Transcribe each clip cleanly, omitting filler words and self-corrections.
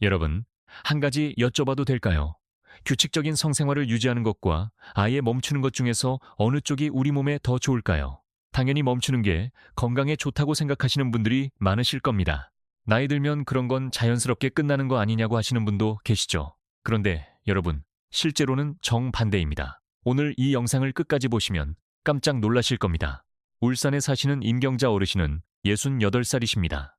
여러분, 한 가지 여쭤봐도 될까요? 규칙적인 성생활을 유지하는 것과 아예 멈추는 것 중에서 어느 쪽이 우리 몸에 더 좋을까요? 당연히 멈추는 게 건강에 좋다고 생각하시는 분들이 많으실 겁니다. 나이 들면 그런 건 자연스럽게 끝나는 거 아니냐고 하시는 분도 계시죠. 그런데 여러분, 실제로는 정반대입니다. 오늘 이 영상을 끝까지 보시면 깜짝 놀라실 겁니다. 울산에 사시는 임경자 어르신은 68살이십니다.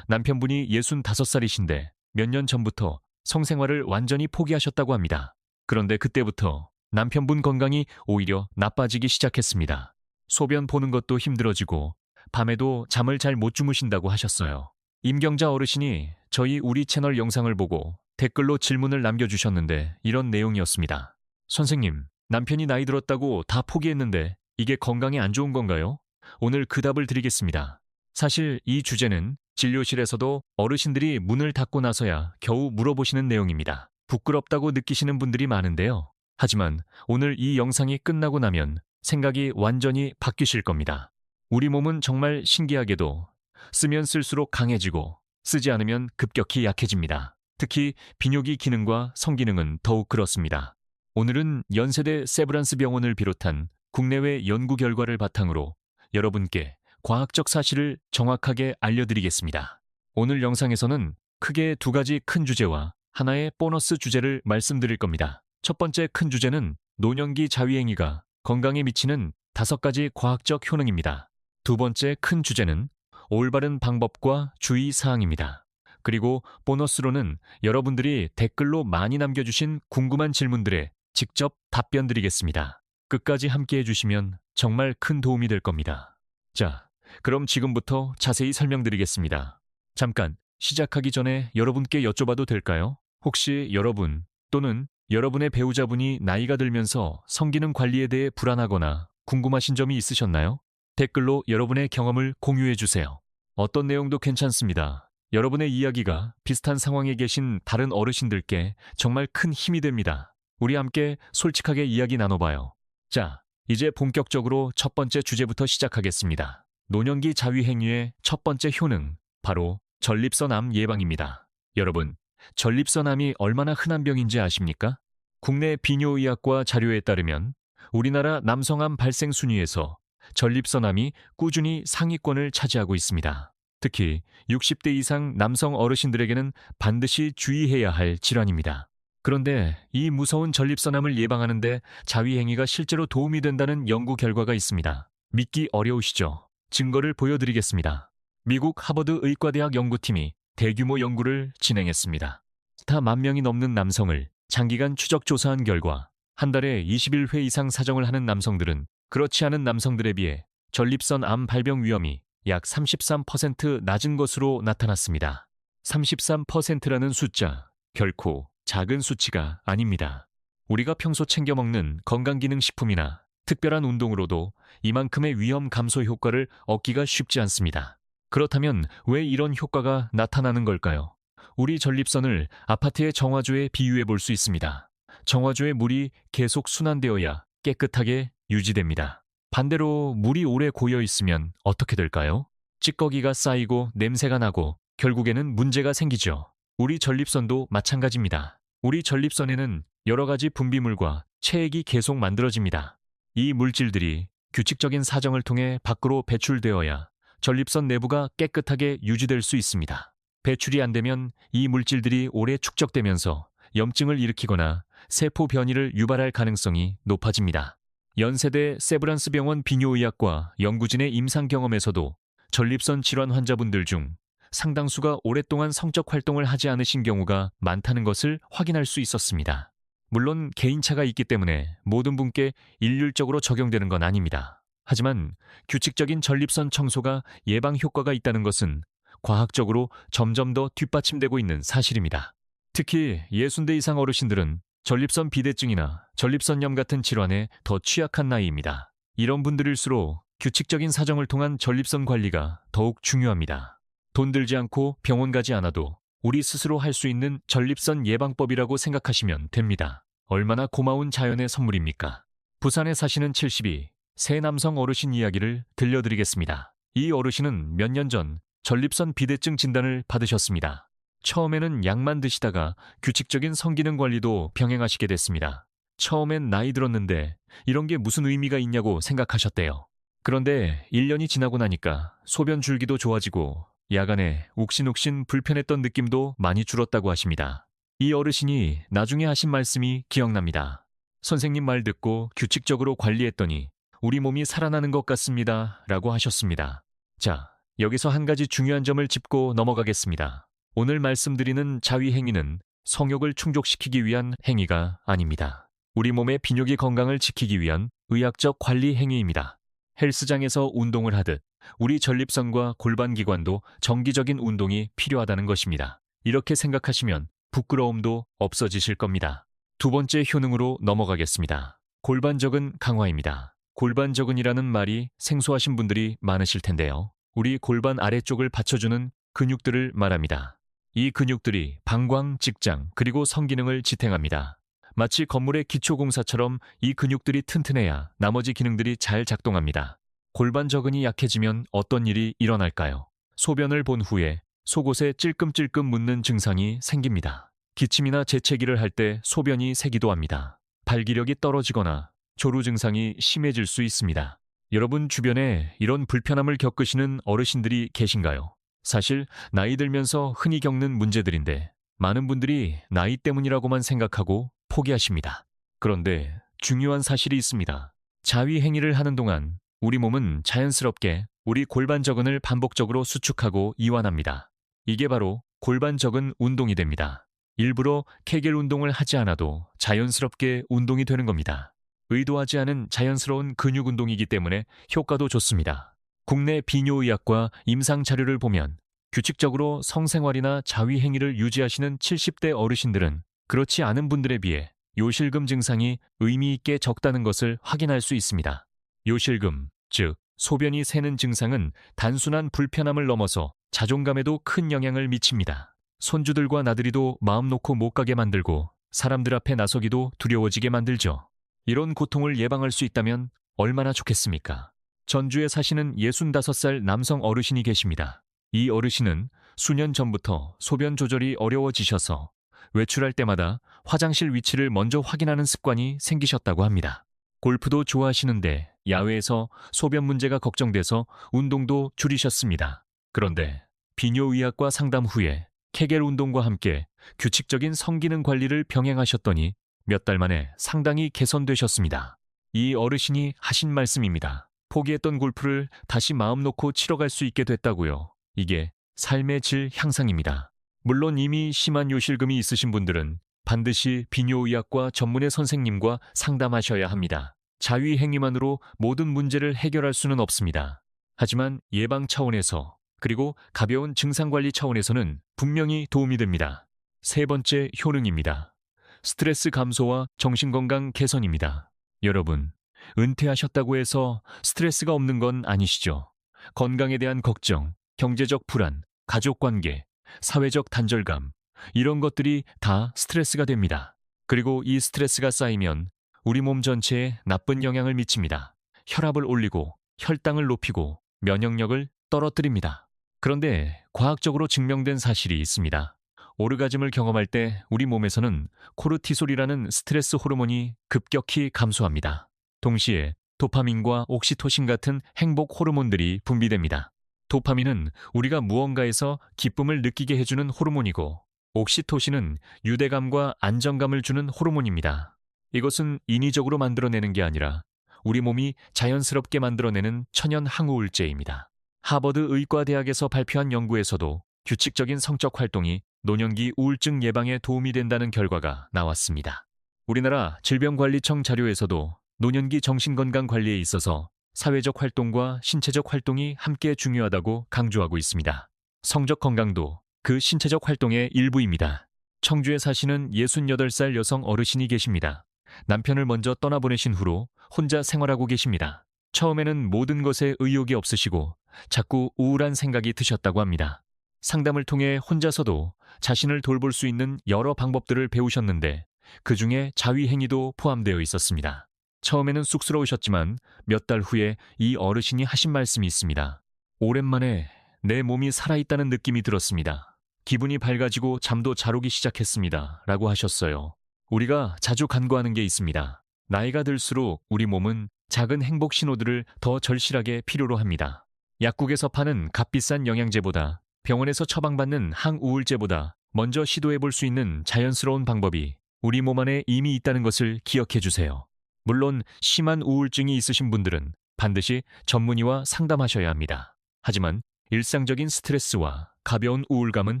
남편분이 65살이신데 몇 년 전부터 성생활을 완전히 포기하셨다고 합니다. 그런데 그때부터 남편분 건강이 오히려 나빠지기 시작했습니다. 소변 보는 것도 힘들어지고 밤에도 잠을 잘 못 주무신다고 하셨어요. 임경자 어르신이 저희 우리 채널 영상을 보고 댓글로 질문을 남겨주셨는데 이런 내용이었습니다. 선생님, 남편이 나이 들었다고 다 포기했는데 이게 건강에 안 좋은 건가요? 오늘 그 답을 드리겠습니다. 사실 이 주제는 진료실에서도 어르신들이 문을 닫고 나서야 겨우 물어보시는 내용입니다. 부끄럽다고 느끼시는 분들이 많은데요. 하지만 오늘 이 영상이 끝나고 나면 생각이 완전히 바뀌실 겁니다. 우리 몸은 정말 신기하게도 쓰면 쓸수록 강해지고 쓰지 않으면 급격히 약해집니다. 특히 비뇨기 기능과 성기능은 더욱 그렇습니다. 오늘은 연세대 세브란스 병원을 비롯한 국내외 연구 결과를 바탕으로 여러분께 과학적 사실을 정확하게 알려드리겠습니다. 오늘 영상에서는 크게 두 가지 큰 주제와 하나의 보너스 주제를 말씀드릴 겁니다. 첫 번째 큰 주제는 노년기 자위행위가 건강에 미치는 5가지 과학적 효능입니다. 두 번째 큰 주제는 올바른 방법과 주의사항입니다. 그리고 보너스로는 여러분들이 댓글로 많이 남겨주신 궁금한 질문들에 직접 답변 드리겠습니다. 끝까지 함께 해주시면 정말 큰 도움이 될 겁니다. 자, 그럼 지금부터 자세히 설명드리겠습니다. 잠깐 시작하기 전에 여러분께 여쭤봐도 될까요? 혹시 여러분 또는 여러분의 배우자분이 나이가 들면서 성기능 관리에 대해 불안하거나 궁금하신 점이 있으셨나요? 댓글로 여러분의 경험을 공유해 주세요. 어떤 내용도 괜찮습니다. 여러분의 이야기가 비슷한 상황에 계신 다른 어르신들께 정말 큰 힘이 됩니다. 우리 함께 솔직하게 이야기 나눠봐요. 자, 이제 본격적으로 첫 번째 주제부터 시작하겠습니다. 노년기 자위행위의 첫 번째 효능, 바로 전립선암 예방입니다. 여러분, 전립선암이 얼마나 흔한 병인지 아십니까? 국내 비뇨의학과 자료에 따르면 우리나라 남성암 발생 순위에서 전립선암이 꾸준히 상위권을 차지하고 있습니다. 특히 60대 이상 남성 어르신들에게는 반드시 주의해야 할 질환입니다. 그런데 이 무서운 전립선암을 예방하는 데 자위행위가 실제로 도움이 된다는 연구 결과가 있습니다. 믿기 어려우시죠? 증거를 보여드리겠습니다. 미국 하버드 의과대학 연구팀이 대규모 연구를 진행했습니다. 4만 명이 넘는 남성을 장기간 추적 조사한 결과 한 달에 21회 이상 사정을 하는 남성들은 그렇지 않은 남성들에 비해 전립선암 발병 위험이 약 33% 낮은 것으로 나타났습니다. 33%라는 숫자, 결코 작은 수치가 아닙니다. 우리가 평소 챙겨 먹는 건강기능식품이나 특별한 운동으로도 이만큼의 위험 감소 효과를 얻기가 쉽지 않습니다. 그렇다면 왜 이런 효과가 나타나는 걸까요? 우리 전립선을 아파트의 정화조에 비유해 볼 수 있습니다. 정화조의 물이 계속 순환되어야 깨끗하게 유지됩니다. 반대로 물이 오래 고여 있으면 어떻게 될까요? 찌꺼기가 쌓이고 냄새가 나고 결국에는 문제가 생기죠. 우리 전립선도 마찬가지입니다. 우리 전립선에는 여러 가지 분비물과 체액이 계속 만들어집니다. 이 물질들이 규칙적인 사정을 통해 밖으로 배출되어야 전립선 내부가 깨끗하게 유지될 수 있습니다. 배출이 안 되면 이 물질들이 오래 축적되면서 염증을 일으키거나 세포 변이를 유발할 가능성이 높아집니다. 연세대 세브란스 병원 비뇨의학과 연구진의 임상 경험에서도 전립선 질환 환자분들 중 상당수가 오랫동안 성적 활동을 하지 않으신 경우가 많다는 것을 확인할 수 있었습니다. 물론 개인차가 있기 때문에 모든 분께 일률적으로 적용되는 건 아닙니다. 하지만 규칙적인 전립선 청소가 예방 효과가 있다는 것은 과학적으로 점점 더 뒷받침되고 있는 사실입니다. 특히 60대 이상 어르신들은 전립선 비대증이나 전립선염 같은 질환에 더 취약한 나이입니다. 이런 분들일수록 규칙적인 사정을 통한 전립선 관리가 더욱 중요합니다. 돈 들지 않고 병원 가지 않아도 우리 스스로 할 수 있는 전립선 예방법이라고 생각하시면 됩니다. 얼마나 고마운 자연의 선물입니까? 부산에 사시는 72, 세 남성 어르신 이야기를 들려드리겠습니다. 이 어르신은 몇 년 전 전립선 비대증 진단을 받으셨습니다. 처음에는 약만 드시다가 규칙적인 성기능 관리도 병행하시게 됐습니다. 처음엔 나이 들었는데 이런 게 무슨 의미가 있냐고 생각하셨대요. 그런데 1년이 지나고 나니까 소변 줄기도 좋아지고 야간에 욱신욱신 불편했던 느낌도 많이 줄었다고 하십니다. 이 어르신이 나중에 하신 말씀이 기억납니다. 선생님 말 듣고 규칙적으로 관리했더니 우리 몸이 살아나는 것 같습니다. 라고 하셨습니다. 자, 여기서 한 가지 중요한 점을 짚고 넘어가겠습니다. 오늘 말씀드리는 자위행위는 성욕을 충족시키기 위한 행위가 아닙니다. 우리 몸의 비뇨기 건강을 지키기 위한 의학적 관리 행위입니다. 헬스장에서 운동을 하듯 우리 전립선과 골반기관도 정기적인 운동이 필요하다는 것입니다. 이렇게 생각하시면 부끄러움도 없어지실 겁니다. 두 번째 효능으로 넘어가겠습니다. 골반적은 강화입니다. 골반적은이라는 말이 생소하신 분들이 많으실 텐데요. 우리 골반 아래쪽을 받쳐주는 근육들을 말합니다. 이 근육들이 방광, 직장, 그리고 성기능을 지탱합니다. 마치 건물의 기초공사처럼 이 근육들이 튼튼해야 나머지 기능들이 잘 작동합니다. 골반적은이 약해지면 어떤 일이 일어날까요? 소변을 본 후에 속옷에 찔끔찔끔 묻는 증상이 생깁니다. 기침이나 재채기를 할 때 소변이 새기도 합니다. 발기력이 떨어지거나 조루 증상이 심해질 수 있습니다. 여러분 주변에 이런 불편함을 겪으시는 어르신들이 계신가요? 사실 나이 들면서 흔히 겪는 문제들인데 많은 분들이 나이 때문이라고만 생각하고 포기하십니다. 그런데 중요한 사실이 있습니다. 자위 행위를 하는 동안 우리 몸은 자연스럽게 우리 골반적은을 반복적으로 수축하고 이완합니다. 이게 바로 골반적은 운동이 됩니다. 일부러 케겔 운동을 하지 않아도 자연스럽게 운동이 되는 겁니다. 의도하지 않은 자연스러운 근육 운동이기 때문에 효과도 좋습니다. 국내 비뇨의학과 임상 자료를 보면 규칙적으로 성생활이나 자위 행위를 유지하시는 70대 어르신들은 그렇지 않은 분들에 비해 요실금 증상이 의미 있게 적다는 것을 확인할 수 있습니다. 요실금, 즉 소변이 새는 증상은 단순한 불편함을 넘어서 자존감에도 큰 영향을 미칩니다. 손주들과 나들이도 마음 놓고 못 가게 만들고 사람들 앞에 나서기도 두려워지게 만들죠. 이런 고통을 예방할 수 있다면 얼마나 좋겠습니까? 전주에 사시는 65살 남성 어르신이 계십니다. 이 어르신은 수년 전부터 소변 조절이 어려워지셔서 외출할 때마다 화장실 위치를 먼저 확인하는 습관이 생기셨다고 합니다. 골프도 좋아하시는데 야외에서 소변 문제가 걱정돼서 운동도 줄이셨습니다. 그런데 비뇨의학과 상담 후에 케겔 운동과 함께 규칙적인 성기능 관리를 병행하셨더니 몇 달 만에 상당히 개선되셨습니다. 이 어르신이 하신 말씀입니다. 포기했던 골프를 다시 마음 놓고 치러 갈 수 있게 됐다고요. 이게 삶의 질 향상입니다. 물론 이미 심한 요실금이 있으신 분들은 반드시 비뇨의학과 전문의 선생님과 상담하셔야 합니다. 자위 행위만으로 모든 문제를 해결할 수는 없습니다. 하지만 예방 차원에서 그리고 가벼운 증상 관리 차원에서는 분명히 도움이 됩니다. 세 번째 효능입니다. 스트레스 감소와 정신건강 개선입니다. 여러분, 은퇴하셨다고 해서 스트레스가 없는 건 아니시죠? 건강에 대한 걱정, 경제적 불안, 가족관계, 사회적 단절감, 이런 것들이 다 스트레스가 됩니다. 그리고 이 스트레스가 쌓이면 우리 몸 전체에 나쁜 영향을 미칩니다. 혈압을 올리고 혈당을 높이고 면역력을 떨어뜨립니다. 그런데 과학적으로 증명된 사실이 있습니다. 오르가즘을 경험할 때 우리 몸에서는 코르티솔이라는 스트레스 호르몬이 급격히 감소합니다. 동시에 도파민과 옥시토신 같은 행복 호르몬들이 분비됩니다. 도파민은 우리가 무언가에서 기쁨을 느끼게 해주는 호르몬이고 옥시토신은 유대감과 안정감을 주는 호르몬입니다. 이것은 인위적으로 만들어내는 게 아니라 우리 몸이 자연스럽게 만들어내는 천연 항우울제입니다. 하버드 의과대학에서 발표한 연구에서도 규칙적인 성적 활동이 노년기 우울증 예방에 도움이 된다는 결과가 나왔습니다. 우리나라 질병관리청 자료에서도 노년기 정신건강 관리에 있어서 사회적 활동과 신체적 활동이 함께 중요하다고 강조하고 있습니다. 성적 건강도 그 신체적 활동의 일부입니다. 청주에 사시는 68살 여성 어르신이 계십니다. 남편을 먼저 떠나보내신 후로 혼자 생활하고 계십니다. 처음에는 모든 것에 의욕이 없으시고 자꾸 우울한 생각이 드셨다고 합니다. 상담을 통해 혼자서도 자신을 돌볼 수 있는 여러 방법들을 배우셨는데 그 중에 자위 행위도 포함되어 있었습니다. 처음에는 쑥스러우셨지만 몇 달 후에 이 어르신이 하신 말씀이 있습니다. 오랜만에 내 몸이 살아있다는 느낌이 들었습니다. 기분이 밝아지고 잠도 잘 오기 시작했습니다. 라고 하셨어요. 우리가 자주 간과하는 게 있습니다. 나이가 들수록 우리 몸은 작은 행복 신호들을 더 절실하게 필요로 합니다. 약국에서 파는 값비싼 영양제보다 병원에서 처방받는 항우울제보다 먼저 시도해 볼 수 있는 자연스러운 방법이 우리 몸 안에 이미 있다는 것을 기억해 주세요. 물론 심한 우울증이 있으신 분들은 반드시 전문의와 상담하셔야 합니다. 하지만 일상적인 스트레스와 가벼운 우울감은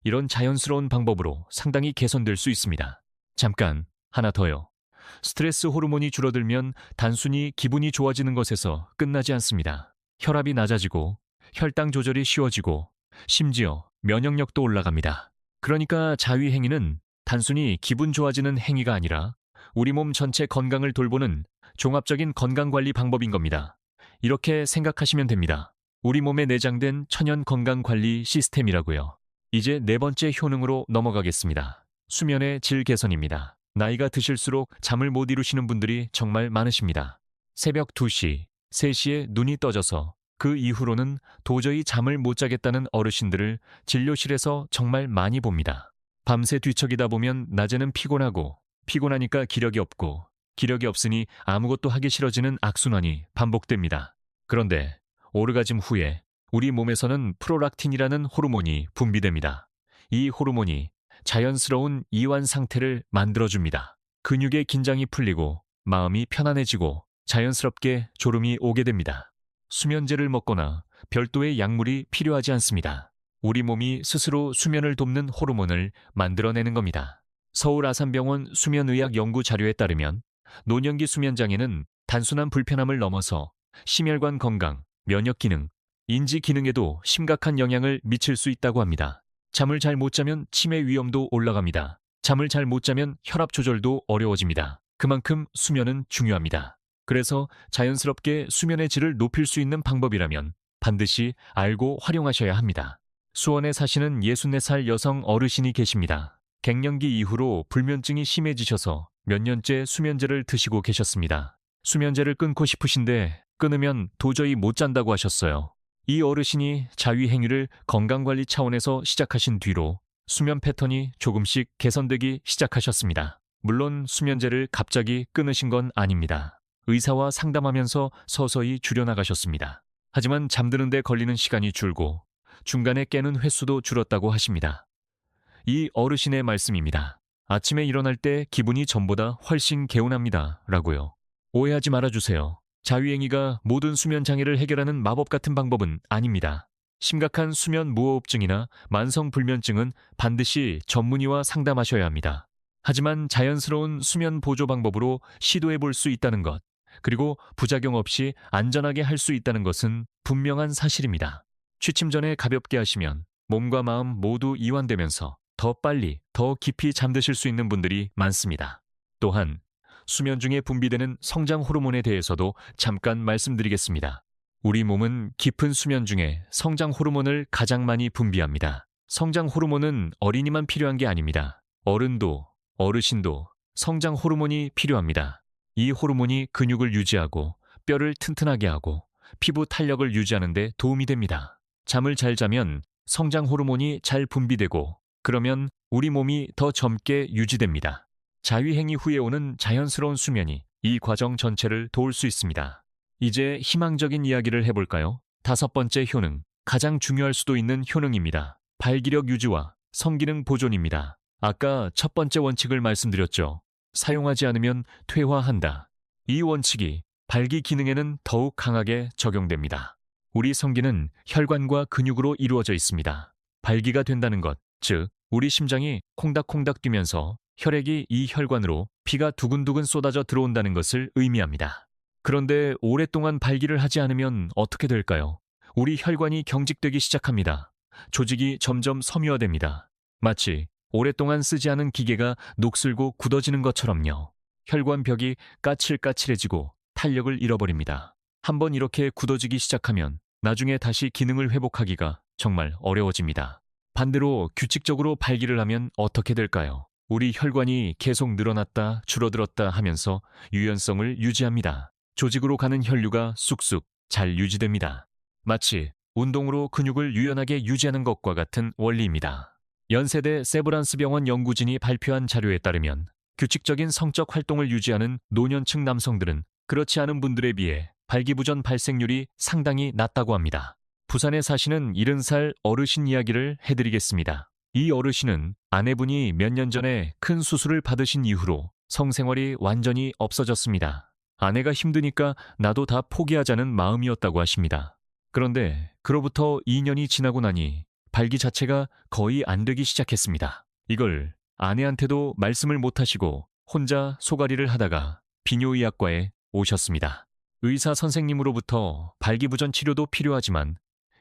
이런 자연스러운 방법으로 상당히 개선될 수 있습니다. 잠깐, 하나 더요. 스트레스 호르몬이 줄어들면 단순히 기분이 좋아지는 것에서 끝나지 않습니다. 혈압이 낮아지고 혈당 조절이 쉬워지고 심지어 면역력도 올라갑니다. 그러니까 자위행위는 단순히 기분 좋아지는 행위가 아니라 우리 몸 전체 건강을 돌보는 종합적인 건강관리 방법인 겁니다. 이렇게 생각하시면 됩니다. 우리 몸에 내장된 천연 건강관리 시스템이라고요. 이제 네 번째 효능으로 넘어가겠습니다. 수면의 질 개선입니다. 나이가 드실수록 잠을 못 이루시는 분들이 정말 많으십니다. 새벽 2시, 3시에 눈이 떠져서 그 이후로는 도저히 잠을 못 자겠다는 어르신들을 진료실에서 정말 많이 봅니다. 밤새 뒤척이다 보면 낮에는 피곤하고 피곤하니까 기력이 없고 기력이 없으니 아무것도 하기 싫어지는 악순환이 반복됩니다. 그런데 오르가즘 후에 우리 몸에서는 프롤락틴이라는 호르몬이 분비됩니다. 이 호르몬이 자연스러운 이완 상태를 만들어줍니다. 근육의 긴장이 풀리고 마음이 편안해지고 자연스럽게 졸음이 오게 됩니다. 수면제를 먹거나 별도의 약물이 필요하지 않습니다. 우리 몸이 스스로 수면을 돕는 호르몬을 만들어내는 겁니다. 서울 아산병원 수면의학 연구 자료에 따르면 노년기 수면장애는 단순한 불편함을 넘어서 심혈관 건강, 면역 기능, 인지 기능에도 심각한 영향을 미칠 수 있다고 합니다. 잠을 잘 못 자면 치매 위험도 올라갑니다. 잠을 잘 못 자면 혈압 조절도 어려워집니다. 그만큼 수면은 중요합니다. 그래서 자연스럽게 수면의 질을 높일 수 있는 방법이라면 반드시 알고 활용하셔야 합니다. 수원에 사시는 64살 여성 어르신이 계십니다. 갱년기 이후로 불면증이 심해지셔서 몇 년째 수면제를 드시고 계셨습니다. 수면제를 끊고 싶으신데 끊으면 도저히 못 잔다고 하셨어요. 이 어르신이 자위행위를 건강관리 차원에서 시작하신 뒤로 수면 패턴이 조금씩 개선되기 시작하셨습니다. 물론 수면제를 갑자기 끊으신 건 아닙니다. 의사와 상담하면서 서서히 줄여나가셨습니다. 하지만 잠드는 데 걸리는 시간이 줄고 중간에 깨는 횟수도 줄었다고 하십니다. 이 어르신의 말씀입니다. 아침에 일어날 때 기분이 전보다 훨씬 개운합니다. 라고요. 오해하지 말아주세요. 자위행위가 모든 수면 장애를 해결하는 마법 같은 방법은 아닙니다. 심각한 수면 무호흡증이나 만성 불면증은 반드시 전문의와 상담하셔야 합니다. 하지만 자연스러운 수면 보조 방법으로 시도해 볼 수 있다는 것, 그리고 부작용 없이 안전하게 할 수 있다는 것은 분명한 사실입니다. 취침 전에 가볍게 하시면 몸과 마음 모두 이완되면서 더 빨리, 더 깊이 잠드실 수 있는 분들이 많습니다. 또한 수면 중에 분비되는 성장 호르몬에 대해서도 잠깐 말씀드리겠습니다. 우리 몸은 깊은 수면 중에 성장 호르몬을 가장 많이 분비합니다. 성장 호르몬은 어린이만 필요한 게 아닙니다. 어른도, 어르신도 성장 호르몬이 필요합니다. 이 호르몬이 근육을 유지하고 뼈를 튼튼하게 하고 피부 탄력을 유지하는 데 도움이 됩니다. 잠을 잘 자면 성장 호르몬이 잘 분비되고 그러면 우리 몸이 더 젊게 유지됩니다. 자위행위 후에 오는 자연스러운 수면이 이 과정 전체를 도울 수 있습니다. 이제 희망적인 이야기를 해볼까요? 5번째 효능, 가장 중요할 수도 있는 효능입니다. 발기력 유지와 성기능 보존입니다. 아까 첫 번째 원칙을 말씀드렸죠. 사용하지 않으면 퇴화한다. 이 원칙이 발기 기능에는 더욱 강하게 적용됩니다. 우리 성기는 혈관과 근육으로 이루어져 있습니다. 발기가 된다는 것, 즉 우리 심장이 콩닥콩닥 뛰면서 혈액이 이 혈관으로 피가 두근두근 쏟아져 들어온다는 것을 의미합니다. 그런데 오랫동안 발기를 하지 않으면 어떻게 될까요? 우리 혈관이 경직되기 시작합니다. 조직이 점점 섬유화됩니다. 마치 오랫동안 쓰지 않은 기계가 녹슬고 굳어지는 것처럼요. 혈관벽이 까칠까칠해지고 탄력을 잃어버립니다. 한번 이렇게 굳어지기 시작하면 나중에 다시 기능을 회복하기가 정말 어려워집니다. 반대로 규칙적으로 발기를 하면 어떻게 될까요? 우리 혈관이 계속 늘어났다 줄어들었다 하면서 유연성을 유지합니다. 조직으로 가는 혈류가 쑥쑥 잘 유지됩니다. 마치 운동으로 근육을 유연하게 유지하는 것과 같은 원리입니다. 연세대 세브란스 병원 연구진이 발표한 자료에 따르면 규칙적인 성적 활동을 유지하는 노년층 남성들은 그렇지 않은 분들에 비해 발기부전 발생률이 상당히 낮다고 합니다. 부산에 사시는 70살 어르신 이야기를 해드리겠습니다. 이 어르신은 아내분이 몇 년 전에 큰 수술을 받으신 이후로 성생활이 완전히 없어졌습니다. 아내가 힘드니까 나도 다 포기하자는 마음이었다고 하십니다. 그런데 그로부터 2년이 지나고 나니 발기 자체가 거의 안 되기 시작했습니다. 이걸 아내한테도 말씀을 못하시고 혼자 소가리를 하다가 비뇨의학과에 오셨습니다. 의사 선생님으로부터 발기부전 치료도 필요하지만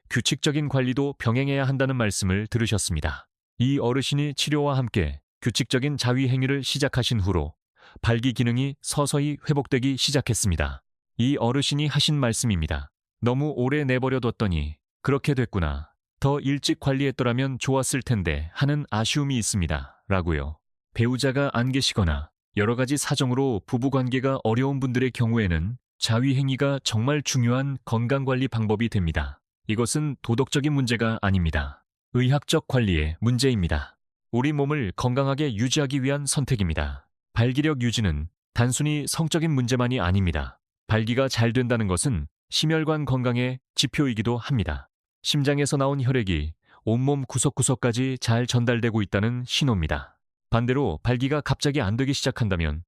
규칙적인 관리도 병행해야 한다는 말씀을 들으셨습니다. 이 어르신이 치료와 함께 규칙적인 자위 행위를 시작하신 후로 발기 기능이 서서히 회복되기 시작했습니다. 이 어르신이 하신 말씀입니다. 너무 오래 내버려뒀더니 그렇게 됐구나. 더 일찍 관리했더라면 좋았을 텐데 하는 아쉬움이 있습니다. 라고요. 배우자가 안 계시거나 여러 가지 사정으로 부부관계가 어려운 분들의 경우에는 자위 행위가 정말 중요한 건강관리 방법이 됩니다. 이것은 도덕적인 문제가 아닙니다. 의학적 관리의 문제입니다. 우리 몸을 건강하게 유지하기 위한 선택입니다. 발기력 유지는 단순히 성적인 문제만이 아닙니다. 발기가 잘 된다는 것은 심혈관 건강의 지표이기도 합니다. 심장에서 나온 혈액이 온몸 구석구석까지 잘 전달되고 있다는 신호입니다. 반대로 발기가 갑자기 안 되기 시작한다면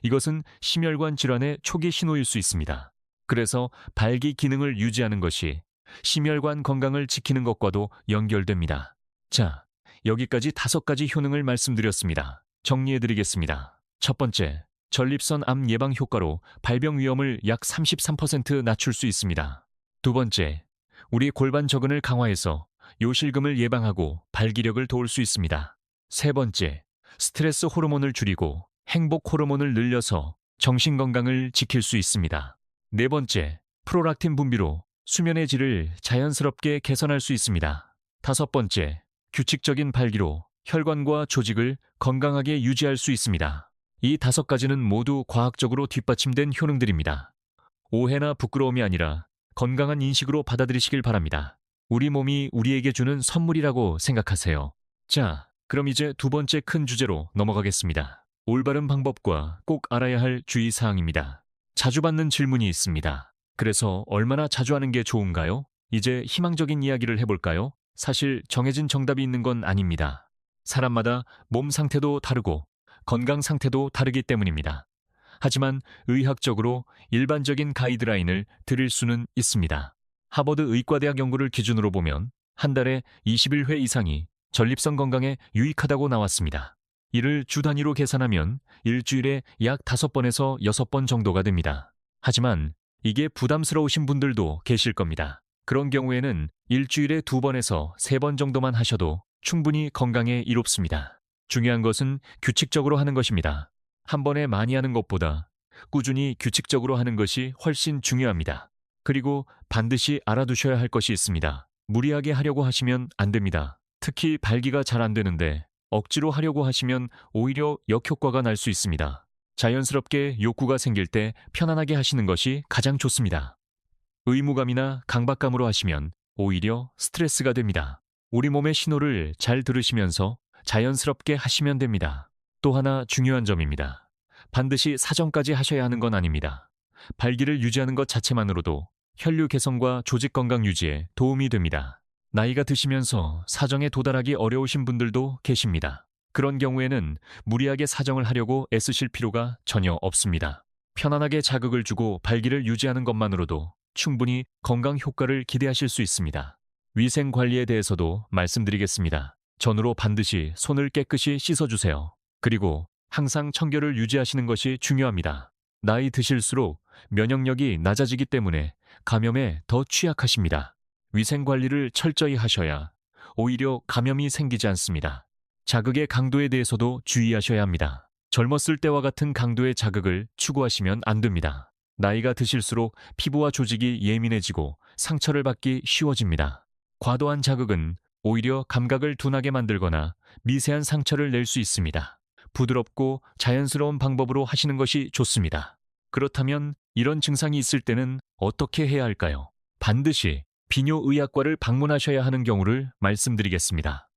이것은 심혈관 질환의 초기 신호일 수 있습니다. 그래서 발기 기능을 유지하는 것이 심혈관 건강을 지키는 것과도 연결됩니다. 자, 여기까지 5가지 효능을 말씀드렸습니다. 정리해드리겠습니다. 첫 번째, 전립선 암 예방 효과로 발병 위험을 약 33% 낮출 수 있습니다. 두 번째, 우리 골반 저근을 강화해서 요실금을 예방하고 발기력을 도울 수 있습니다. 세 번째, 스트레스 호르몬을 줄이고 행복 호르몬을 늘려서 정신 건강을 지킬 수 있습니다. 네 번째, 프로락틴 분비로 수면의 질을 자연스럽게 개선할 수 있습니다. 다섯 번째, 규칙적인 발기로 혈관과 조직을 건강하게 유지할 수 있습니다. 이 5가지는 모두 과학적으로 뒷받침된 효능들입니다. 오해나 부끄러움이 아니라 건강한 인식으로 받아들이시길 바랍니다. 우리 몸이 우리에게 주는 선물이라고 생각하세요. 자, 그럼 이제 두 번째 큰 주제로 넘어가겠습니다. 올바른 방법과 꼭 알아야 할 주의사항입니다. 자주 받는 질문이 있습니다. 그래서 얼마나 자주 하는 게 좋은가요? 이제 희망적인 이야기를 해볼까요? 사실 정해진 정답이 있는 건 아닙니다. 사람마다 몸 상태도 다르고 건강 상태도 다르기 때문입니다. 하지만 의학적으로 일반적인 가이드라인을 드릴 수는 있습니다. 하버드 의과대학 연구를 기준으로 보면 한 달에 21회 이상이 전립선 건강에 유익하다고 나왔습니다. 이를 주 단위로 계산하면 일주일에 약 5번에서 6번 정도가 됩니다. 하지만 이게 부담스러우신 분들도 계실 겁니다. 그런 경우에는 일주일에 2번에서 3번 정도만 하셔도 충분히 건강에 이롭습니다. 중요한 것은 규칙적으로 하는 것입니다. 한 번에 많이 하는 것보다 꾸준히 규칙적으로 하는 것이 훨씬 중요합니다. 그리고 반드시 알아두셔야 할 것이 있습니다. 무리하게 하려고 하시면 안 됩니다. 특히 발기가 잘 안 되는데 억지로 하려고 하시면 오히려 역효과가 날 수 있습니다. 자연스럽게 욕구가 생길 때 편안하게 하시는 것이 가장 좋습니다. 의무감이나 강박감으로 하시면 오히려 스트레스가 됩니다. 우리 몸의 신호를 잘 들으시면서 자연스럽게 하시면 됩니다. 또 하나 중요한 점입니다. 반드시 사정까지 하셔야 하는 건 아닙니다. 발기를 유지하는 것 자체만으로도 혈류 개선과 조직 건강 유지에 도움이 됩니다. 나이가 드시면서 사정에 도달하기 어려우신 분들도 계십니다. 그런 경우에는 무리하게 사정을 하려고 애쓰실 필요가 전혀 없습니다. 편안하게 자극을 주고 발기를 유지하는 것만으로도 충분히 건강 효과를 기대하실 수 있습니다. 위생 관리에 대해서도 말씀드리겠습니다. 전으로 반드시 손을 깨끗이 씻어주세요. 그리고 항상 청결을 유지하시는 것이 중요합니다. 나이 드실수록 면역력이 낮아지기 때문에 감염에 더 취약하십니다. 위생 관리를 철저히 하셔야 오히려 감염이 생기지 않습니다. 자극의 강도에 대해서도 주의하셔야 합니다. 젊었을 때와 같은 강도의 자극을 추구하시면 안 됩니다. 나이가 드실수록 피부와 조직이 예민해지고 상처를 받기 쉬워집니다. 과도한 자극은 오히려 감각을 둔하게 만들거나 미세한 상처를 낼 수 있습니다. 부드럽고 자연스러운 방법으로 하시는 것이 좋습니다. 그렇다면 이런 증상이 있을 때는 어떻게 해야 할까요? 반드시 비뇨의학과를 방문하셔야 하는 경우를 말씀드리겠습니다.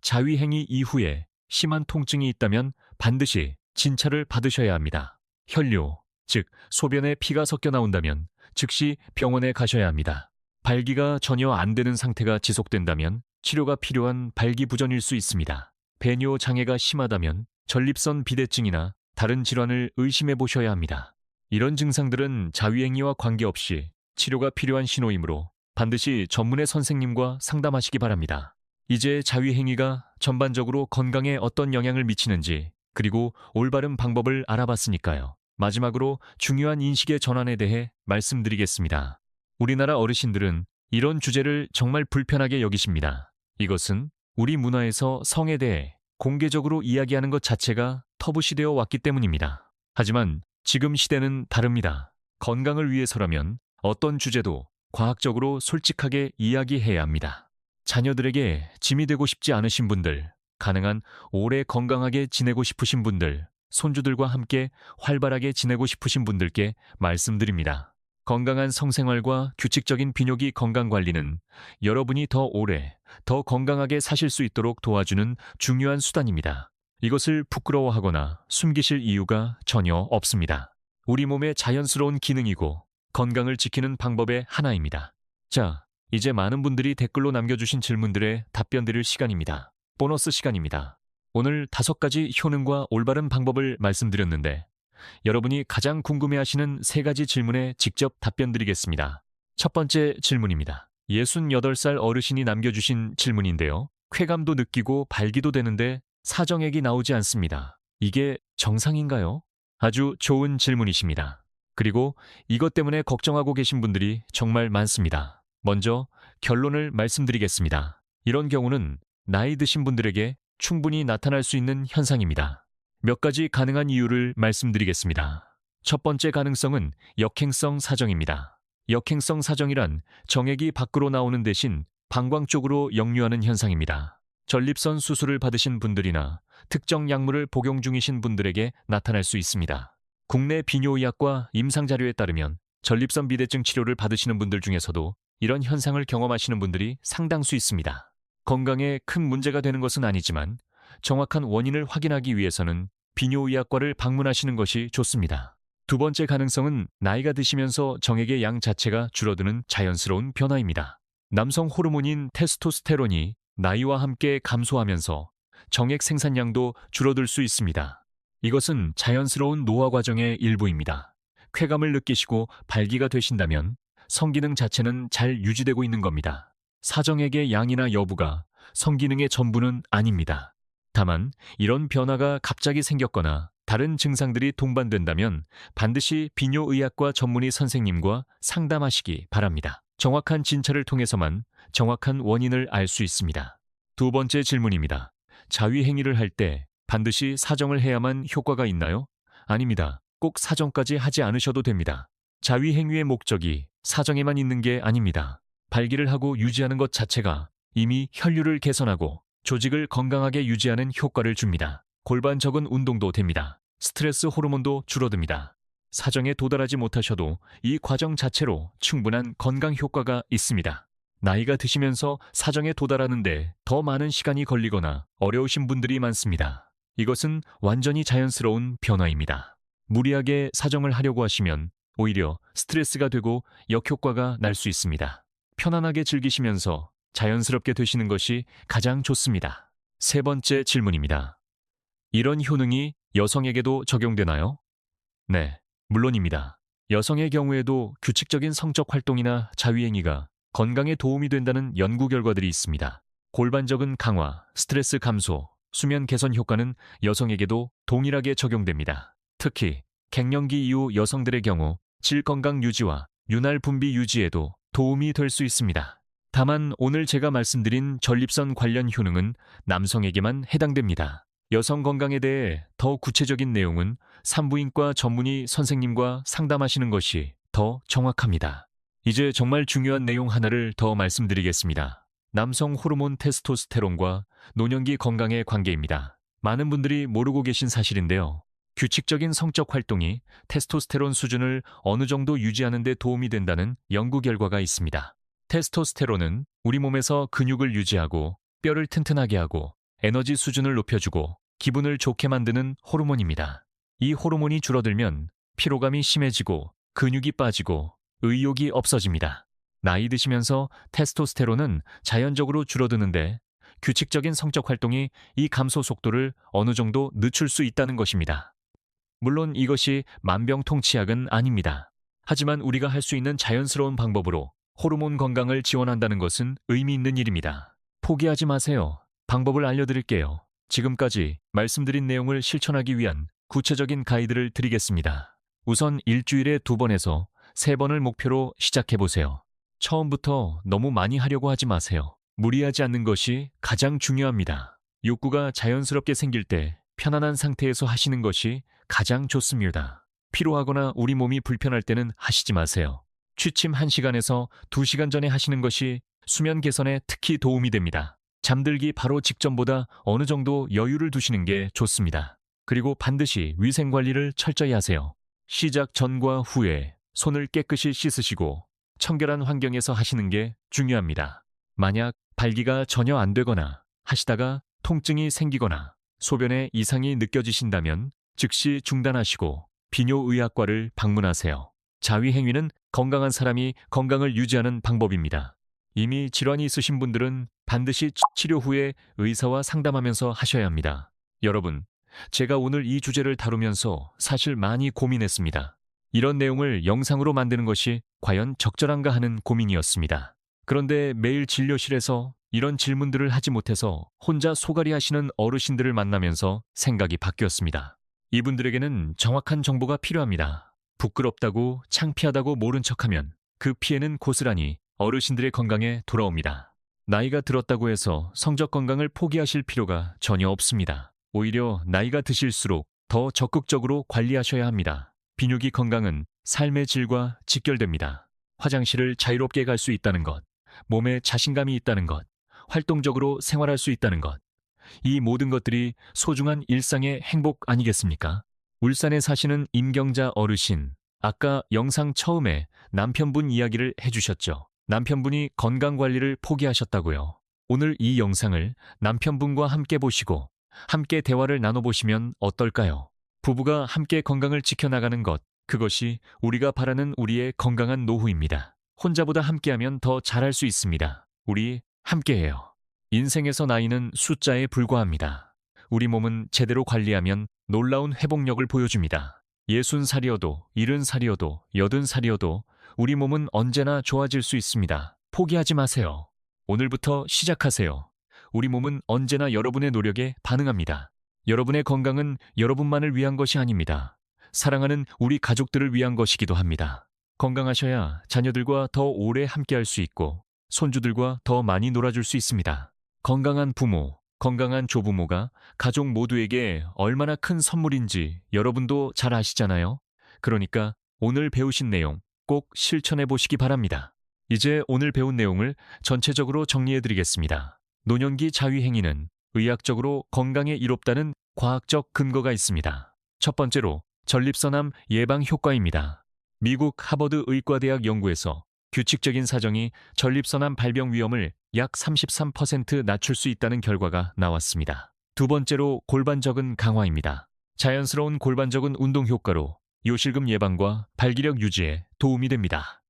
자위행위 이후에 심한 통증이 있다면 반드시 진찰을 받으셔야 합니다. 혈뇨, 즉 소변에 피가 섞여 나온다면 즉시 병원에 가셔야 합니다. 발기가 전혀 안 되는 상태가 지속된다면 치료가 필요한 발기부전일 수 있습니다. 배뇨 장애가 심하다면 전립선 비대증이나 다른 질환을 의심해 보셔야 합니다. 이런 증상들은 자위행위와 관계없이 치료가 필요한 신호이므로 반드시 전문의 선생님과 상담하시기 바랍니다. 이제 자위행위가 전반적으로 건강에 어떤 영향을 미치는지 그리고 올바른 방법을 알아봤으니까요. 마지막으로 중요한 인식의 전환에 대해 말씀드리겠습니다. 우리나라 어르신들은 이런 주제를 정말 불편하게 여기십니다. 이것은 우리 문화에서 성에 대해 공개적으로 이야기하는 것 자체가 터부시되어 왔기 때문입니다. 하지만 지금 시대는 다릅니다. 건강을 위해서라면 어떤 주제도 과학적으로 솔직하게 이야기해야 합니다. 자녀들에게 짐이 되고 싶지 않으신 분들, 가능한 오래 건강하게 지내고 싶으신 분들, 손주들과 함께 활발하게 지내고 싶으신 분들께 말씀드립니다. 건강한 성생활과 규칙적인 비뇨기 건강관리는 여러분이 더 오래, 더 건강하게 사실 수 있도록 도와주는 중요한 수단입니다. 이것을 부끄러워하거나 숨기실 이유가 전혀 없습니다. 우리 몸의 자연스러운 기능이고 건강을 지키는 방법의 하나입니다. 자, 이제 많은 분들이 댓글로 남겨주신 질문들에 답변 드릴 시간입니다. 보너스 시간입니다. 오늘 5가지 효능과 올바른 방법을 말씀드렸는데 여러분이 가장 궁금해하시는 3가지 질문에 직접 답변 드리겠습니다. 첫 번째 질문입니다. 68살 어르신이 남겨주신 질문인데요. 쾌감도 느끼고 발기도 되는데 사정액이 나오지 않습니다. 이게 정상인가요? 아주 좋은 질문이십니다. 그리고 이것 때문에 걱정하고 계신 분들이 정말 많습니다. 먼저 결론을 말씀드리겠습니다. 이런 경우는 나이 드신 분들에게 충분히 나타날 수 있는 현상입니다. 몇 가지 가능한 이유를 말씀드리겠습니다. 첫 번째 가능성은 역행성 사정입니다. 역행성 사정이란 정액이 밖으로 나오는 대신 방광 쪽으로 역류하는 현상입니다. 전립선 수술을 받으신 분들이나 특정 약물을 복용 중이신 분들에게 나타날 수 있습니다. 국내 비뇨의학과 임상자료에 따르면 전립선 비대증 치료를 받으시는 분들 중에서도 이런 현상을 경험하시는 분들이 상당수 있습니다. 건강에 큰 문제가 되는 것은 아니지만 정확한 원인을 확인하기 위해서는 비뇨의학과를 방문하시는 것이 좋습니다. 두 번째 가능성은 나이가 드시면서 정액의 양 자체가 줄어드는 자연스러운 변화입니다. 남성 호르몬인 테스토스테론이 나이와 함께 감소하면서 정액 생산량도 줄어들 수 있습니다. 이것은 자연스러운 노화 과정의 일부입니다. 쾌감을 느끼시고 발기가 되신다면 성기능 자체는 잘 유지되고 있는 겁니다. 사정액의 양이나 여부가 성기능의 전부는 아닙니다. 다만 이런 변화가 갑자기 생겼거나 다른 증상들이 동반된다면 반드시 비뇨의학과 전문의 선생님과 상담하시기 바랍니다. 정확한 진찰을 통해서만 정확한 원인을 알 수 있습니다. 두 번째 질문입니다. 자위행위를 할 때 반드시 사정을 해야만 효과가 있나요? 아닙니다. 꼭 사정까지 하지 않으셔도 됩니다. 자위행위의 목적이 사정에만 있는 게 아닙니다. 발기를 하고 유지하는 것 자체가 이미 혈류를 개선하고 조직을 건강하게 유지하는 효과를 줍니다. 골반 적은 운동도 됩니다. 스트레스 호르몬도 줄어듭니다. 사정에 도달하지 못하셔도 이 과정 자체로 충분한 건강 효과가 있습니다. 나이가 드시면서 사정에 도달하는데 더 많은 시간이 걸리거나 어려우신 분들이 많습니다. 이것은 완전히 자연스러운 변화입니다. 무리하게 사정을 하려고 하시면 오히려 스트레스가 되고 역효과가 날 수 있습니다. 편안하게 즐기시면서 자연스럽게 되시는 것이 가장 좋습니다. 세 번째 질문입니다. 이런 효능이 여성에게도 적용되나요? 네, 물론입니다. 여성의 경우에도 규칙적인 성적 활동이나 자위행위가 건강에 도움이 된다는 연구 결과들이 있습니다. 골반적은 강화, 스트레스 감소, 수면 개선 효과는 여성에게도 동일하게 적용됩니다. 특히 갱년기 이후 여성들의 경우 질 건강 유지와 윤활 분비 유지에도 도움이 될 수 있습니다. 다만 오늘 제가 말씀드린 전립선 관련 효능은 남성에게만 해당됩니다. 여성 건강에 대해 더 구체적인 내용은 산부인과 전문의 선생님과 상담하시는 것이 더 정확합니다. 이제 정말 중요한 내용 하나를 더 말씀드리겠습니다. 남성 호르몬 테스토스테론과 노년기 건강의 관계입니다. 많은 분들이 모르고 계신 사실인데요. 규칙적인 성적 활동이 테스토스테론 수준을 어느 정도 유지하는 데 도움이 된다는 연구 결과가 있습니다. 테스토스테론은 우리 몸에서 근육을 유지하고 뼈를 튼튼하게 하고 에너지 수준을 높여주고 기분을 좋게 만드는 호르몬입니다. 이 호르몬이 줄어들면 피로감이 심해지고 근육이 빠지고 의욕이 없어집니다. 나이 드시면서 테스토스테론은 자연적으로 줄어드는데 규칙적인 성적 활동이 이 감소 속도를 어느 정도 늦출 수 있다는 것입니다. 물론 이것이 만병통치약은 아닙니다. 하지만 우리가 할 수 있는 자연스러운 방법으로 호르몬 건강을 지원한다는 것은 의미 있는 일입니다. 포기하지 마세요. 방법을 알려드릴게요. 지금까지 말씀드린 내용을 실천하기 위한 구체적인 가이드를 드리겠습니다. 우선 일주일에 2번에서 3번을 목표로 시작해보세요. 처음부터 너무 많이 하려고 하지 마세요. 무리하지 않는 것이 가장 중요합니다. 욕구가 자연스럽게 생길 때 편안한 상태에서 하시는 것이 가장 좋습니다. 피로하거나 우리 몸이 불편할 때는 하시지 마세요. 취침 1시간에서 2시간 전에 하시는 것이 수면 개선에 특히 도움이 됩니다. 잠들기 바로 직전보다 어느 정도 여유를 두시는 게 좋습니다. 그리고 반드시 위생 관리를 철저히 하세요. 시작 전과 후에 손을 깨끗이 씻으시고 청결한 환경에서 하시는 게 중요합니다. 만약 발기가 전혀 안 되거나 하시다가 통증이 생기거나 소변에 이상이 느껴지신다면 즉시 중단하시고 비뇨의학과를 방문하세요. 자위행위는 건강한 사람이 건강을 유지하는 방법입니다. 이미 질환이 있으신 분들은 반드시 치료 후에 의사와 상담하면서 하셔야 합니다. 여러분, 제가 오늘 이 주제를 다루면서 사실 많이 고민했습니다. 이런 내용을 영상으로 만드는 것이 과연 적절한가 하는 고민이었습니다. 그런데 매일 진료실에서 이런 질문들을 하지 못해서 혼자 소갈이 하시는 어르신들을 만나면서 생각이 바뀌었습니다. 이분들에게는 정확한 정보가 필요합니다. 부끄럽다고 창피하다고 모른 척하면 그 피해는 고스란히 어르신들의 건강에 돌아옵니다. 나이가 들었다고 해서 성적 건강을 포기하실 필요가 전혀 없습니다. 오히려 나이가 드실수록 더 적극적으로 관리하셔야 합니다. 비뇨기 건강은 삶의 질과 직결됩니다. 화장실을 자유롭게 갈 수 있다는 것, 몸에 자신감이 있다는 것, 활동적으로 생활할 수 있다는 것, 이 모든 것들이 소중한 일상의 행복 아니겠습니까? 울산에 사시는 임경자 어르신, 아까 영상 처음에 남편분 이야기를 해주셨죠. 남편분이 건강관리를 포기하셨다고요. 오늘 이 영상을 남편분과 함께 보시고 함께 대화를 나눠보시면 어떨까요? 부부가 함께 건강을 지켜나가는 것, 그것이 우리가 바라는 우리의 건강한 노후입니다. 혼자보다 함께하면 더 잘할 수 있습니다. 우리 함께해요. 인생에서 나이는 숫자에 불과합니다. 우리 몸은 제대로 관리하면 놀라운 회복력을 보여줍니다. 60살이어도 70살이어도 80살이어도 우리 몸은 언제나 좋아질 수 있습니다. 포기하지 마세요. 오늘부터 시작하세요. 우리 몸은 언제나 여러분의 노력에 반응합니다. 여러분의 건강은 여러분만을 위한 것이 아닙니다. 사랑하는 우리 가족들을 위한 것이기도 합니다. 건강하셔야 자녀들과 더 오래 함께할 수 있고 손주들과 더 많이 놀아줄 수 있습니다. 건강한 부모, 건강한 조부모가 가족 모두에게 얼마나 큰 선물인지 여러분도 잘 아시잖아요. 그러니까 오늘 배우신 내용 꼭 실천해 보시기 바랍니다. 이제 오늘 배운 내용을 전체적으로 정리해 드리겠습니다. 노년기 자위행위는 의학적으로 건강에 이롭다는 과학적 근거가 있습니다. 첫 번째로 전립선암 예방 효과입니다. 미국 하버드 의과대학 연구에서 규칙적인 사정이 전립선암 발병 위험을 약 33% 낮출 수 있다는 결과가 나왔습니다. 두 번째로 골반적은 강화입니다. 자연스러운 골반적은 운동 효과로 요실금 예방과 발기력 유지에 도움이 됩니다.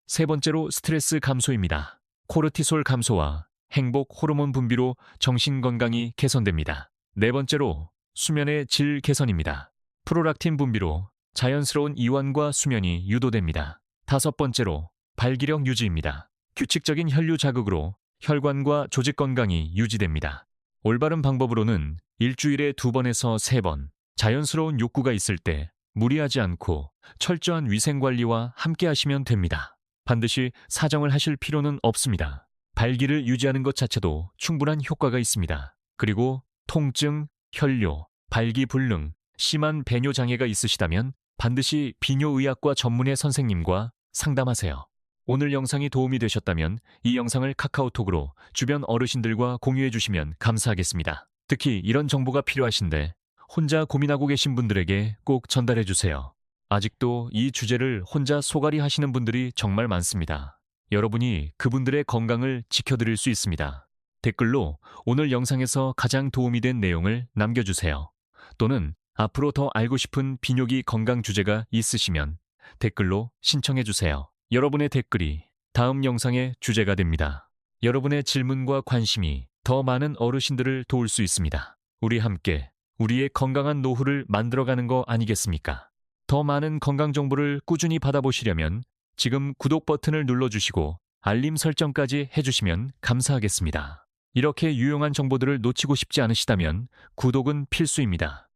세 번째로 스트레스 감소입니다. 코르티솔 감소와 행복 호르몬 분비로 정신 건강이 개선됩니다. 네 번째로 수면의 질 개선입니다. 프로락틴 분비로 자연스러운 이완과 수면이 유도됩니다. 다섯 번째로 발기력 유지입니다. 규칙적인 혈류 자극으로 혈관과 조직 건강이 유지됩니다. 올바른 방법으로는 일주일에 2번에서 3번, 자연스러운 욕구가 있을 때 무리하지 않고 철저한 위생관리와 함께 하시면 됩니다. 반드시 사정을 하실 필요는 없습니다. 발기를 유지하는 것 자체도 충분한 효과가 있습니다. 그리고 통증, 혈뇨, 발기불능, 심한 배뇨 장애가 있으시다면 반드시 비뇨의학과 전문의 선생님과 상담하세요. 오늘 영상이 도움이 되셨다면 이 영상을 카카오톡으로 주변 어르신들과 공유해 주시면 감사하겠습니다. 특히 이런 정보가 필요하신데 혼자 고민하고 계신 분들에게 꼭 전달해 주세요. 아직도 이 주제를 혼자 소갈이 하시는 분들이 정말 많습니다. 여러분이 그분들의 건강을 지켜드릴 수 있습니다. 댓글로 오늘 영상에서 가장 도움이 된 내용을 남겨주세요. 또는 앞으로 더 알고 싶은 비뇨기 건강 주제가 있으시면 댓글로 신청해주세요. 여러분의 댓글이 다음 영상의 주제가 됩니다. 여러분의 질문과 관심이 더 많은 어르신들을 도울 수 있습니다. 우리 함께 우리의 건강한 노후를 만들어가는 거 아니겠습니까? 더 많은 건강 정보를 꾸준히 받아보시려면 지금 구독 버튼을 눌러주시고 알림 설정까지 해주시면 감사하겠습니다. 이렇게 유용한 정보들을 놓치고 싶지 않으시다면 구독은 필수입니다.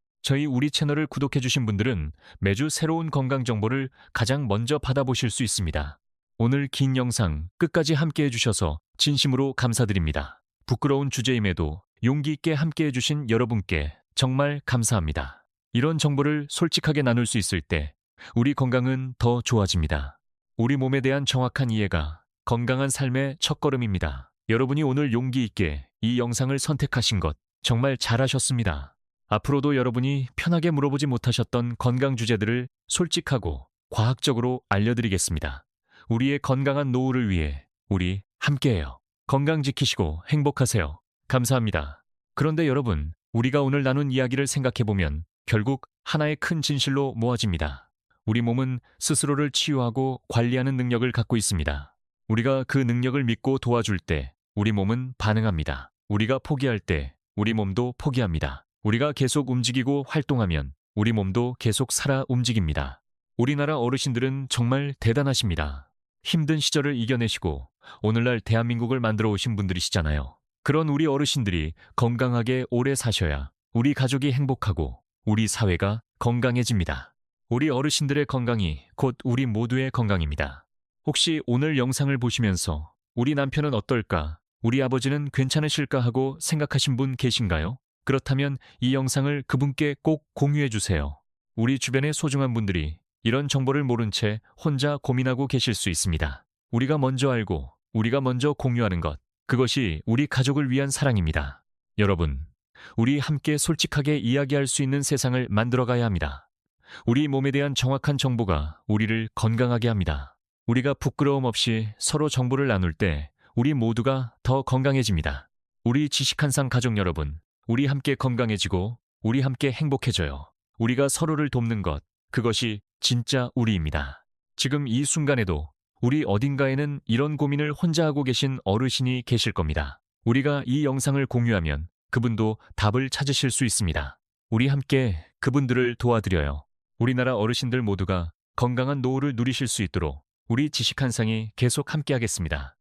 우리 채널을 구독해주신 분들은 매주 새로운 건강 정보를 가장 먼저 받아보실 수 있습니다. 오늘 긴 영상 끝까지 함께 해주셔서 진심으로 감사드립니다. 부끄러운 주제임에도 용기 있게 함께 해주신 여러분께 정말 감사합니다. 이런 정보를 솔직하게 나눌 수 있을 때 우리 건강은 더 좋아집니다. 우리 몸에 대한 정확한 이해가 건강한 삶의 첫걸음입니다. 여러분이 오늘 용기 있게 이 영상을 선택하신 것 정말 잘하셨습니다. 앞으로도 여러분이 편하게 물어보지 못하셨던 건강 주제들을 솔직하고 과학적으로 알려드리겠습니다. 우리의 건강한 노후를 위해 우리 함께해요. 건강 지키시고 행복하세요. 감사합니다. 그런데 여러분, 우리가 오늘 나눈 이야기를 생각해보면 결국 하나의 큰 진실로 모아집니다. 우리 몸은 스스로를 치유하고 관리하는 능력을 갖고 있습니다. 우리가 그 능력을 믿고 도와줄 때 우리 몸은 반응합니다. 우리가 포기할 때 우리 몸도 포기합니다. 우리가 계속 움직이고 활동하면 우리 몸도 계속 살아 움직입니다. 우리나라 어르신들은 정말 대단하십니다. 힘든 시절을 이겨내시고 오늘날 대한민국을 만들어 오신 분들이시잖아요. 그런 우리 어르신들이 건강하게 오래 사셔야 우리 가족이 행복하고 우리 사회가 건강해집니다. 우리 어르신들의 건강이 곧 우리 모두의 건강입니다. 혹시 오늘 영상을 보시면서 우리 남편은 어떨까? 우리 아버지는 괜찮으실까 하고 생각하신 분 계신가요? 그렇다면 이 영상을 그분께 꼭 공유해 주세요. 우리 주변의 소중한 분들이 이런 정보를 모른 채 혼자 고민하고 계실 수 있습니다. 우리가 먼저 알고 우리가 먼저 공유하는 것, 그것이 우리 가족을 위한 사랑입니다. 여러분, 우리 함께 솔직하게 이야기할 수 있는 세상을 만들어가야 합니다. 우리 몸에 대한 정확한 정보가 우리를 건강하게 합니다. 우리가 부끄러움 없이 서로 정보를 나눌 때 우리 모두가 더 건강해집니다. 우리 지식한상 가족 여러분, 우리 함께 건강해지고 우리 함께 행복해져요. 우리가 서로를 돕는 것, 그것이 진짜 우리입니다. 지금 이 순간에도 우리 어딘가에는 이런 고민을 혼자 하고 계신 어르신이 계실 겁니다. 우리가 이 영상을 공유하면 그분도 답을 찾으실 수 있습니다. 우리 함께 그분들을 도와드려요. 우리나라 어르신들 모두가 건강한 노후를 누리실 수 있도록 우리 지식한상이 계속 함께하겠습니다.